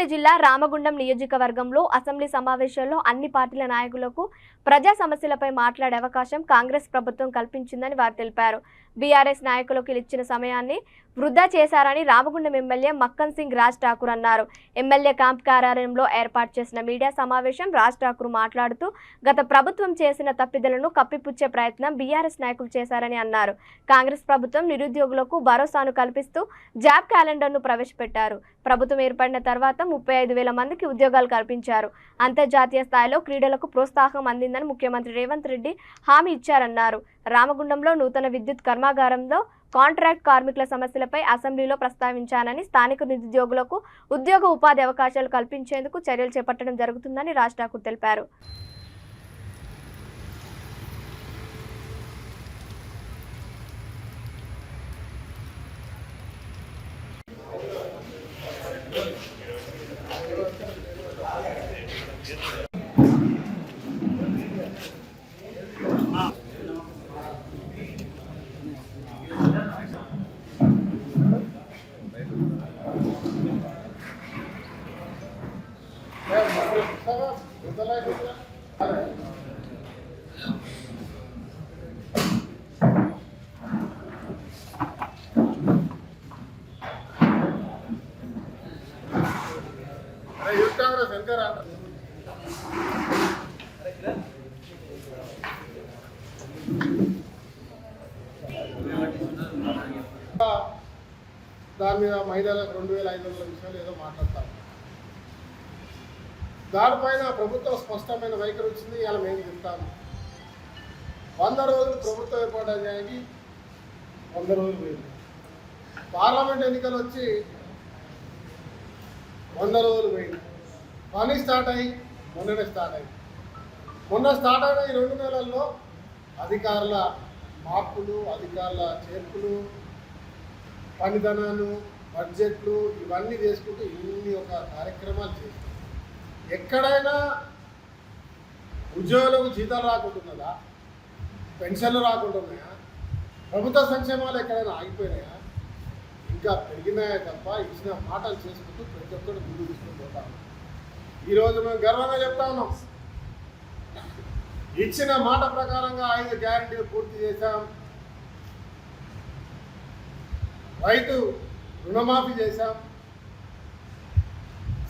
పెద్దపల్లి జిల్లా రామగుండం నియోజకవర్గంలో అసెంబ్లీ సమావేశాల్లో అన్ని పార్టీల నాయకులకు ప్రజా సమస్యలపై మాట్లాడే అవకాశం కాంగ్రెస్ ప్రభుత్వం కల్పించిందని వారు తెలిపారు. బీఆర్ఎస్ నాయకులకు ఇచ్చిన సమయాన్ని వృధా చేశారని రామగుండం ఎమ్మెల్యే మక్కన్ సింగ్ రాజ్ ఠాకూర్ అన్నారు. ఎమ్మెల్యే క్యాంప్ కార్యాలయంలో ఏర్పాటు చేసిన మీడియా సమావేశం రాజ్ ఠాకూర్ మాట్లాడుతూ గత ప్రభుత్వం చేసిన తప్పిదాలను కప్పిపుచ్చే ప్రయత్నం బీఆర్ఎస్ నాయకులు చేశారని అన్నారు. కాంగ్రెస్ ప్రభుత్వం నిరుద్యోగులకు భరోసాను కల్పిస్తూ జాబ్ క్యాలెండర్ను ప్రవేశపెట్టారు. ప్రభుత్వం ఏర్పడిన తర్వాత 35,000 మందికి ఉద్యోగాలు కల్పించారు. అంతర్జాతీయ స్థాయిలో క్రీడలకు ప్రోత్సాహం అందిందని ముఖ్యమంత్రి రేవంత్ రెడ్డి హామీ ఇచ్చారన్నారు. రామగుండంలో నూతన విద్యుత్ కర్మాగారంలో కాంట్రాక్ట్ కార్మికుల సమస్యలపై అసెంబ్లీలో ప్రస్తావించానని, స్థానిక నిరుద్యోగులకు ఉద్యోగ ఉపాధి అవకాశాలు కల్పించేందుకు చర్యలు చేపట్టడం జరుగుతుందని రాజ్ ఠాకూర్ తెలిపారు. దాని మీద మహిళలకు 2,500 విషయాలు ఏదో మాట్లాడతారు. దానిపైన ప్రభుత్వం స్పష్టమైన వైఖరి వచ్చింది. ఇలా మేము చెప్తాము, 100 రోజులు ప్రభుత్వం ఏర్పడడానికి 100 రోజులు పోయింది. పార్లమెంట్ ఎన్నికలు వచ్చి 100 రోజులు పోయింది. పని స్టార్ట్ అయ్యి మొన్న స్టార్ట్ అయిన ఈ 2 నెలల్లో అధికారుల మార్పులు, అధికారుల చేర్పులు, పనిదనాలు, బడ్జెట్లు ఇవన్నీ చేసుకుంటూ ఇన్ని ఒక కార్యక్రమాలు చేసి ఎక్కడైనా ఉద్యోగులకు జీతాలు రాకుంటున్నదా, పెన్షన్లు రాకుంటున్నాయా, ప్రభుత్వ సంక్షేమాలు ఎక్కడైనా ఆగిపోయినాయా, ఇంకా పెరిగినాయా తప్ప ఇచ్చిన మాటలు చేసుకుంటూ ప్రతి ఒక్కరు ముందు తీసుకుని పోతా ఉన్నాం. ఈరోజు మేము గర్వంగా చెప్తా ఉన్నాం, ఇచ్చిన మాట ప్రకారంగా 5 గ్యారెంటీలు పూర్తి చేశాం. రైతు రుణమాఫీ చేశాం,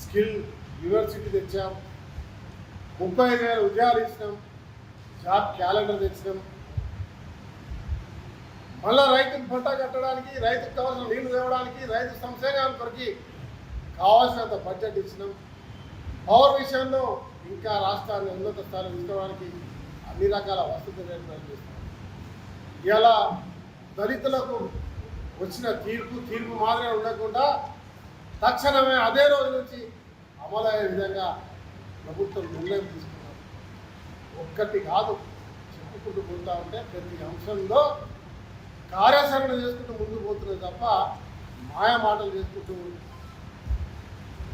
స్కిల్ యూనివర్సిటీ తెచ్చాం, 35,000 ఉద్యోగాలు ఇచ్చినాం, జాబ్ క్యాలెండర్ తెచ్చినాం. మళ్ళా రైతుకు పంట కట్టడానికి, రైతుకు కావాల్సిన నీళ్లు తేవడానికి, రైతు సంక్షేమానికి కొరకు కావాల్సినంత బడ్జెట్ ఇచ్చినాం. పవర్ విషయంలో ఇంకా రాష్ట్రాన్ని ఉన్నత స్థాయిలో తీసుకోవడానికి అన్ని రకాల వసతులు ఏర్పాటు చేస్తాం. ఇలా దళితులకు వచ్చిన తీర్పు మాదిరిగా ఉండకుండా తక్షణమే అదే రోజు నుంచి అమలయ్యే విధంగా ప్రభుత్వం నిర్ణయం తీసుకున్నాం. ఒక్కటి కాదు, చెప్పుకుంటూ పోతా ఉంటే ప్రతి అంశంలో కార్యాచరణ చేసుకుంటూ ముందుకు పోతున్నది తప్ప మాయా మాటలు చేసుకుంటూ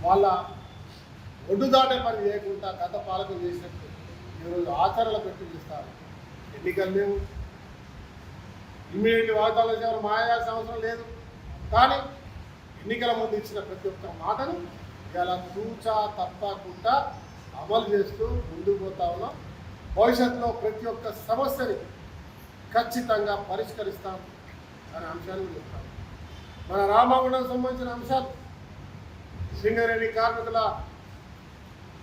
వాళ్ళ ఒడ్డు దాటే పని చేయకుండా గత పాలకులు చేసినట్టు ఈరోజు ఆచరణ పెట్టి చేస్తారు. ఎన్నికలు లేవు, ఇమ్మీడియట్లీ వాగ్దానాలు చేయాలని మాయాల్సిన అవసరం లేదు. కానీ ఎన్నికల ముందు ఇచ్చిన ప్రతి ఒక్క మాటను ఇలా తూచా తప్పకుండా అమలు చేస్తూ ముందుకు పోతా ఉన్నాం. భవిష్యత్తులో ప్రతి ఒక్క సమస్యని ఖచ్చితంగా పరిష్కరిస్తాం అనే అంశాన్ని చెప్తాం. మన రామగుండం సంబంధించిన అంశాలు, సింగరేణి కార్మికుల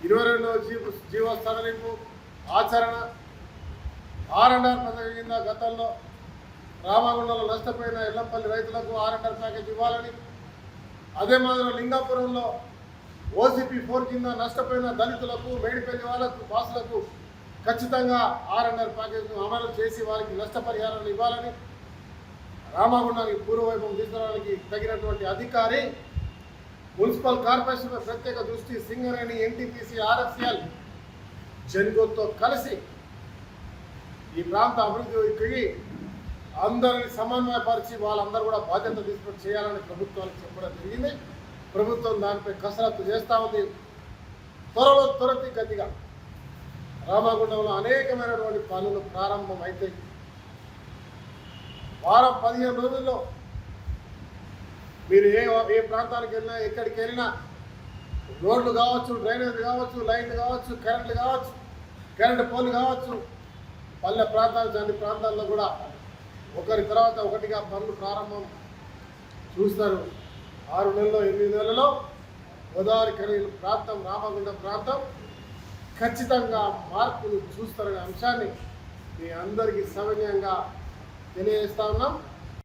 22వ జీవో సడలింపు ఆచరణ, R&R పథకం కింద గతంలో రామగుండంలో నష్టపోయిన ఎల్లంపల్లి రైతులకు R&R ప్యాకేజ్ ఇవ్వాలని, అదే మాదిరిగా లింగాపురంలో OCP 4 కింద నష్టపోయిన దళితులకు, మేడిపల్లి వాళ్ళకు, బాసులకు ఖచ్చితంగా R&R ప్యాకేజ్ను అమలు చేసి వారికి నష్టపరిహారాలు ఇవ్వాలని, రామగుండానికి పూర్వవైభవం తీసుకురావడానికి తగినటువంటి అధికారి, మున్సిపల్ కార్పొరేషన్ల ప్రత్యేక దృష్టి, సింగరేణి, NTPC, RFCL, జెన్గోతో కలిసి ఈ ప్రాంత అభివృద్ధికి అందరిని సమన్వయపరిచి వాళ్ళందరూ కూడా బాధ్యత తీసుకొని చేయాలని ప్రభుత్వానికి చెప్పడం జరిగింది. ప్రభుత్వం దానిపై కసరత్తు చేస్తూ ఉంది. త్వరితగతిగా రామగుండంలో అనేకమైనటువంటి పనులు ప్రారంభం అయితే వారం 15 రోజుల్లో మీరు ఏ ప్రాంతానికి వెళ్ళినా, ఎక్కడికి వెళ్ళినా రోడ్లు కావచ్చు, డ్రైనేజ్ కావచ్చు, లైట్లు కావచ్చు, కరెంట్లు కావచ్చు, కరెంటు పోలు కావచ్చు, పల్లె ప్రాంతాలు అన్ని ప్రాంతాల్లో కూడా ఒకరి తర్వాత ఒకటిగా పనులు ప్రారంభం చూస్తారు. 6 నెలల్లో 8 నెలల్లో గోదావరి కరీలు ప్రాంతం, రామగుండం ప్రాంతం ఖచ్చితంగా మార్పులు చూస్తారనే అంశాన్ని మీ అందరికీ సవినయంగా తెలియజేస్తా ఉన్నాం.